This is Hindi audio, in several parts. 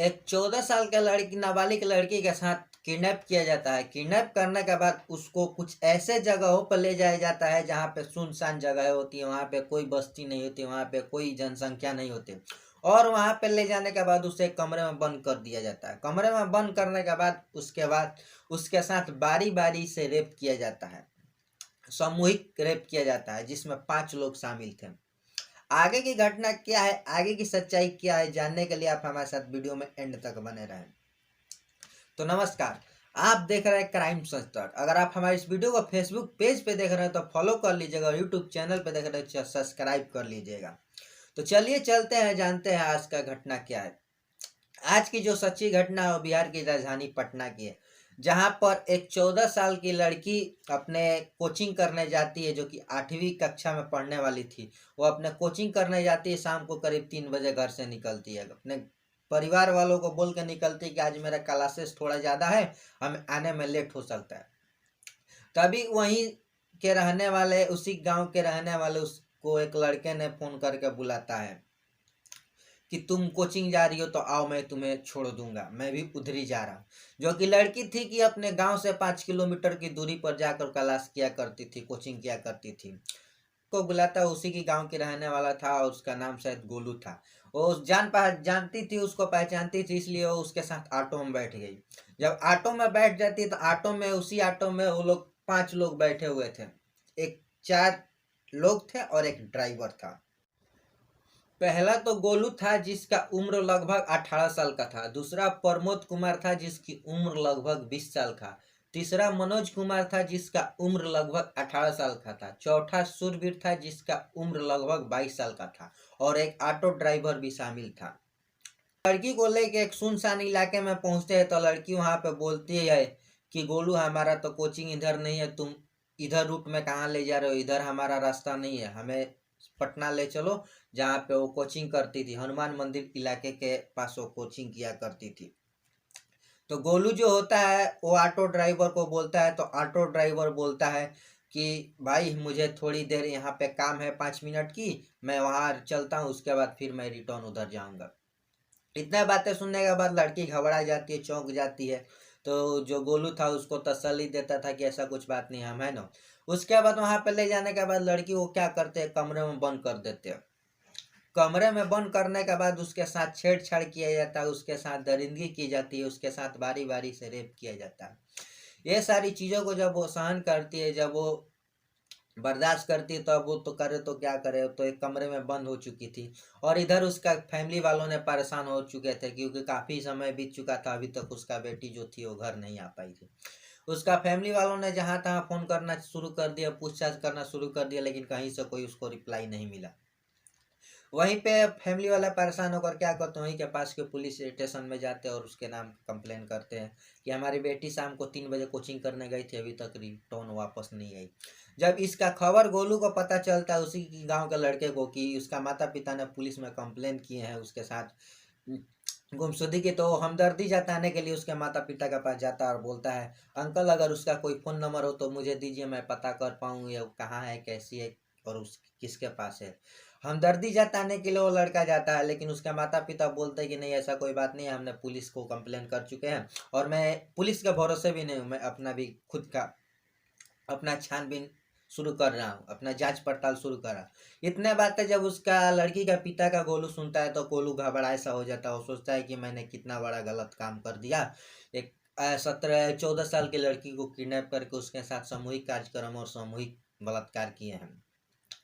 एक 14 साल का लड़की नाबालिग लड़की के साथ किडनैप किया जाता है। किडनैप करने के बाद उसको कुछ ऐसे जगहों पर ले जाया जाता है जहाँ पे सुनसान जगह होती है, वहाँ पे कोई बस्ती नहीं होती, वहाँ पे कोई जनसंख्या नहीं होती, और वहाँ पे ले जाने के बाद उसे कमरे में बंद कर दिया जाता है। कमरे में बंद करने के बाद उसके साथ बारी बारी से रेप किया जाता है, सामूहिक रेप किया जाता है, जिसमें 5 लोग शामिल थे। आगे की घटना क्या है, आगे की सच्चाई क्या है, जानने के लिए आप हमारे साथ वीडियो में एंड तक बने रहें। तो नमस्कार, आप देख रहे हैं क्राइम संस्टर। अगर आप हमारे इस वीडियो को फेसबुक पेज पे देख रहे हैं तो फॉलो कर लीजिएगा, और यूट्यूब चैनल पे देख रहे हैं तो सब्सक्राइब कर लीजिएगा। तो चलिए चलते हैं, जानते हैं आज का घटना क्या है। आज की जो सच्ची घटना है वो बिहार की राजधानी पटना की है, जहां पर एक 14 साल की लड़की अपने कोचिंग करने जाती है, जो कि 8वीं कक्षा में पढ़ने वाली थी। वो अपने कोचिंग करने जाती है, शाम को करीब 3 बजे घर से निकलती है। अपने परिवार वालों को बोल के निकलती है कि आज मेरा क्लासेस थोड़ा ज़्यादा है, हमें आने में लेट हो सकता है। तभी वहीं के रहने वाले, उसी गांव के रहने वाले उसको एक लड़के ने फ़ोन करके बुलाता है कि तुम कोचिंग जा रही हो तो आओ, मैं तुम्हें छोड़ दूंगा, मैं भी उधर ही जा रहा हूँ। जो कि लड़की थी कि अपने गांव से 5 किलोमीटर की दूरी पर जाकर क्लास किया करती थी, कोचिंग किया करती थी। को बुलाता, उसी की गांव के रहने वाला था और उसका नाम शायद गोलू था। वो जानती थी, उसको पहचानती थी, इसलिए वो उसके साथ ऑटो में बैठ गई। जब ऑटो में बैठ जाती तो उसी ऑटो में वो लोग 5 लोग बैठे हुए थे। एक 4 लोग थे और एक ड्राइवर था। पहला तो गोलू था जिसका उम्र लगभग 18 साल का था। दूसरा प्रमोद कुमार था जिसकी उम्र लगभग 20 साल का। तीसरा मनोज कुमार था जिसका उम्र लगभग 18 साल का था। चौथा सुरवीर था जिसका उम्र लगभग 22 साल का था, और एक ऑटो ड्राइवर भी शामिल था। लड़की को लेके एक सुनसान इलाके में पहुंचते हैं तो लड़की वहां पे बोलती है कि गोलू, हमारा तो कोचिंग इधर नहीं है, तुम इधर रूट में कहाँ ले जा रहे हो, इधर हमारा रास्ता नहीं है, हमें पटना ले चलो जहाँ पे वो कोचिंग करती थी। हनुमान मंदिर इलाके के पास वो कोचिंग किया करती थी। तो गोलू जो होता है वो ऑटो ड्राइवर को बोलता है, तो ऑटो ड्राइवर बोलता है कि भाई मुझे थोड़ी देर यहाँ पे काम है 5 मिनट की, मैं वहाँ चलता हूँ, उसके बाद फिर मैं रिटर्न उधर जाऊँगा। इतना बातें सुनने के बाद लड़की घबरा जाती है, चौंक जाती है। तो जो गोलू था उसको तसल्ली देता था कि ऐसा कुछ बात नहीं, हम है ना। उसके बाद वहां पे ले जाने के बाद लड़की को क्या करते हैं, कमरे में बंद कर देते हैं। कमरे में बंद करने के बाद उसके साथ छेड़छाड़ किया जाता है, उसके साथ दरिंदगी की जाती है, उसके साथ बारी बारी से रेप किया जाता है। ये सारी चीज़ों को जब वो सहन करती है, जब वो बर्दाश्त करती है, तो अब वो तो करे तो क्या करे, तो एक कमरे में बंद हो चुकी थी। और इधर उसका फैमिली वालों ने परेशान हो चुके थे, क्योंकि काफ़ी समय बीत चुका था, अभी तक उसका बेटी जो थी वो घर नहीं आ पाई थी। उसका फैमिली वालों ने जहाँ तहाँ फ़ोन करना शुरू कर दिया, पूछताछ करना शुरू कर दिया, लेकिन कहीं से कोई उसको रिप्लाई नहीं मिला। वहीं पे फैमिली वाला परेशान होकर क्या करते हैं, वहीं के पास के पुलिस स्टेशन में जाते हैं और उसके नाम कंप्लेन करते हैं कि हमारी बेटी शाम को 3 बजे कोचिंग करने गई थी, अभी तक रिटर्न वापस नहीं आई। जब इसका खबर गोलू को पता चलता है, उसी गांव के लड़के को, कि उसका माता पिता ने पुलिस में कंप्लेन किए हैं उसके साथ गुमशुदगी की, तो हमदर्दी जताने के लिए उसके माता पिता के पास जाता है और बोलता है, अंकल अगर उसका कोई फ़ोन नंबर हो तो मुझे दीजिए, मैं पता कर पाऊँ ये कहाँ है, कैसी है, और उस किसके पास है। हमदर्दी जताने के लिए वो लड़का जाता है, लेकिन उसके माता पिता बोलते हैं कि नहीं, ऐसा कोई बात नहीं है, हमने पुलिस को कंप्लेन कर चुके हैं, और मैं पुलिस के भरोसे भी नहीं हूँ, मैं अपना भी खुद का अपना छानबीन शुरू कर रहा हूँ, अपना जांच पड़ताल शुरू कर रहा हूँ। इतने बातें जब उसका लड़की का पिता का गोलू सुनता है तो गोलू घबराए सा हो जाता है। वो सोचता है कि मैंने कितना बड़ा गलत काम कर दिया, एक 14 साल की लड़की को किडनैप करके उसके साथ सामूहिक कार्यक्रम और सामूहिक बलात्कार किए हैं।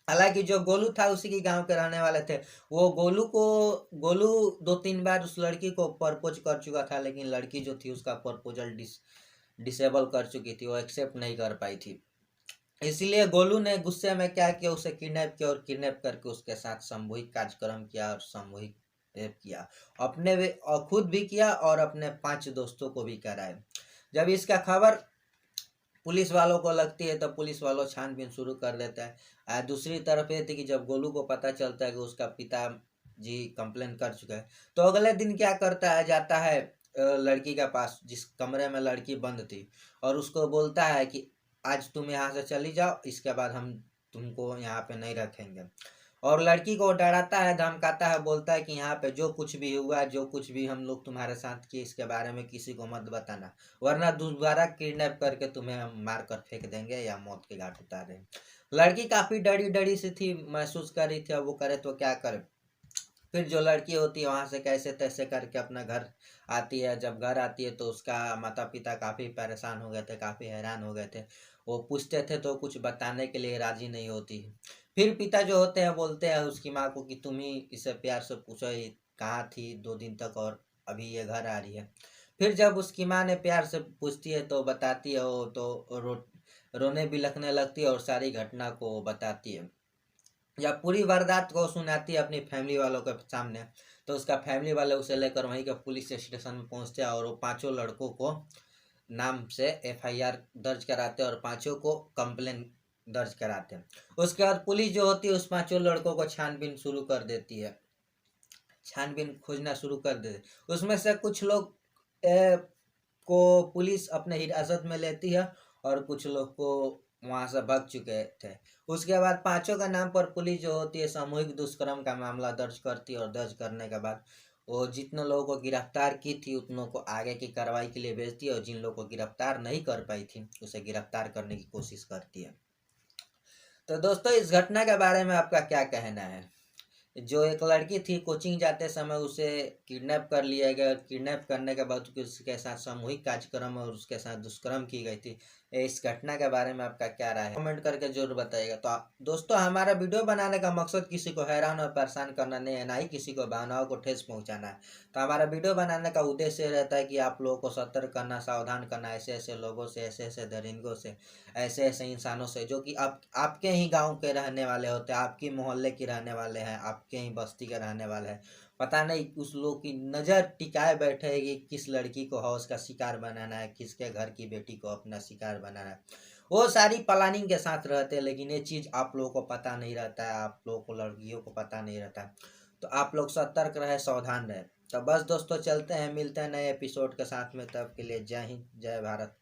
हालांकि जो गोलू था उसी के गांव के रहने वाले थे। वो गोलू 2-3 बार उस लड़की को प्रपोज कर चुका था, लेकिन लड़की जो थी उसका प्रपोजल डिसेबल कर चुकी थी, वो एक्सेप्ट नहीं कर पाई थी। इसलिए गोलू ने गुस्से में क्या किया, उसे किडनैप किया, और किडनैप करके उसके साथ सामूहिक कार्यक्रम किया और सामूहिक रेप किया। खुद भी किया और अपने 5 दोस्तों को भी कराए। जब इसका खबर पुलिस वालों को लगती है तो पुलिस वालों छानबीन शुरू कर देता है। दूसरी तरफ ये थी कि जब गोलू को पता चलता है कि उसका पिताजी कंप्लेन कर चुका है, तो अगले दिन क्या करता है, जाता है लड़की के पास जिस कमरे में लड़की बंद थी, और उसको बोलता है कि आज तुम यहाँ से चली जाओ, इसके बाद हम तुमको यहाँ पे नहीं रखेंगे। और लड़की को डराता है, धमकाता है, बोलता है कि यहाँ पे जो कुछ भी हुआ, जो कुछ भी हम लोग तुम्हारे साथ किए, इसके बारे में किसी को मत बताना, वरना दोबारा किडनैप करके तुम्हें हम मार कर फेंक देंगे या मौत के घाट उतार देंगे। लड़की काफी डरी डरी सी थी, महसूस कर रही थी, अब वो करे तो क्या करे। फिर जो लड़की होती है वहां से कैसे तैसे करके अपना घर आती है। जब घर आती है तो उसका माता पिता काफ़ी परेशान हो गए थे, काफ़ी हैरान हो गए थे। वो पूछते थे तो कुछ बताने के लिए राजी नहीं होती है। फिर पिता जो होते हैं बोलते हैं उसकी माँ को कि तुम ही इसे प्यार से पूछो ये कहाँ थी 2 दिन तक और अभी ये घर आ रही है। फिर जब उसकी माँ ने प्यार से पूछती है तो बताती है, वो तो रोने बिलखने लगती है और सारी घटना को बताती है या पूरी वारदात को सुनाती है अपनी फैमिली वालों के सामने। तो उसका फैमिली वाले उसे लेकर वहीं के पुलिस स्टेशन में पहुंचते हैं और वो पांचों लड़कों को नाम से एफआईआर दर्ज कराते हैं और पांचों को कंप्लेन दर्ज कराते हैं। उसके बाद पुलिस जो होती है उस पांचों लड़कों को छानबीन शुरू कर देती है, छानबीन खोजना शुरू कर देती। उसमें से कुछ लोग को पुलिस अपने हिरासत में लेती है और कुछ लोग को वहां से भाग चुके थे। उसके बाद पांचों का नाम पर पुलिस जो होती है सामूहिक दुष्कर्म का मामला दर्ज करती है और दर्ज करने के बाद वो जितने लोगों को गिरफ्तार की थी उतनों को आगे की कार्रवाई के लिए भेजती है और जिन लोगों को गिरफ्तार नहीं कर पाई थी उसे गिरफ्तार करने की कोशिश करती है। तो दोस्तों इस घटना के बारे में आपका क्या कहना है? जो एक लड़की थी कोचिंग जाते समय उसे किडनैप कर लिया गया, किडनैप करने के बाद उसके साथ सामूहिक कार्यक्रम और उसके साथ दुष्कर्म की गई थी। इस घटना के बारे में आपका क्या राय है कमेंट करके जरूर बताइएगा। तो दोस्तों हमारा वीडियो बनाने का मकसद किसी को हैरान और परेशान करना नहीं है, ना ही किसी को भावनाओं को ठेस पहुंचाना है। तो हमारा वीडियो बनाने का उद्देश्य रहता है कि आप लोगों को सतर्क करना, सावधान करना ऐसे ऐसे लोगों से, ऐसे ऐसे दरिंदों से, ऐसे ऐसे इंसानों से जो कि आपके ही गांव के रहने वाले होते हैं, आपकी मोहल्ले के रहने वाले हैं, आपके ही बस्ती के रहने वाले हैं। पता नहीं उस लोग की नज़र टिकाए बैठे है कि किस लड़की को हौस का शिकार बनाना है, किसके घर की बेटी को अपना शिकार बनाना है। वो सारी प्लानिंग के साथ रहते हैं, लेकिन ये चीज़ आप लोगों को पता नहीं रहता है, आप लोगों को लड़कियों को पता नहीं रहता है। तो आप लोग सतर्क रहे, सावधान रहे। तो बस दोस्तों चलते हैं, मिलते हैं नए एपिसोड के साथ में, तब के लिए जय हिंद, जय भारत।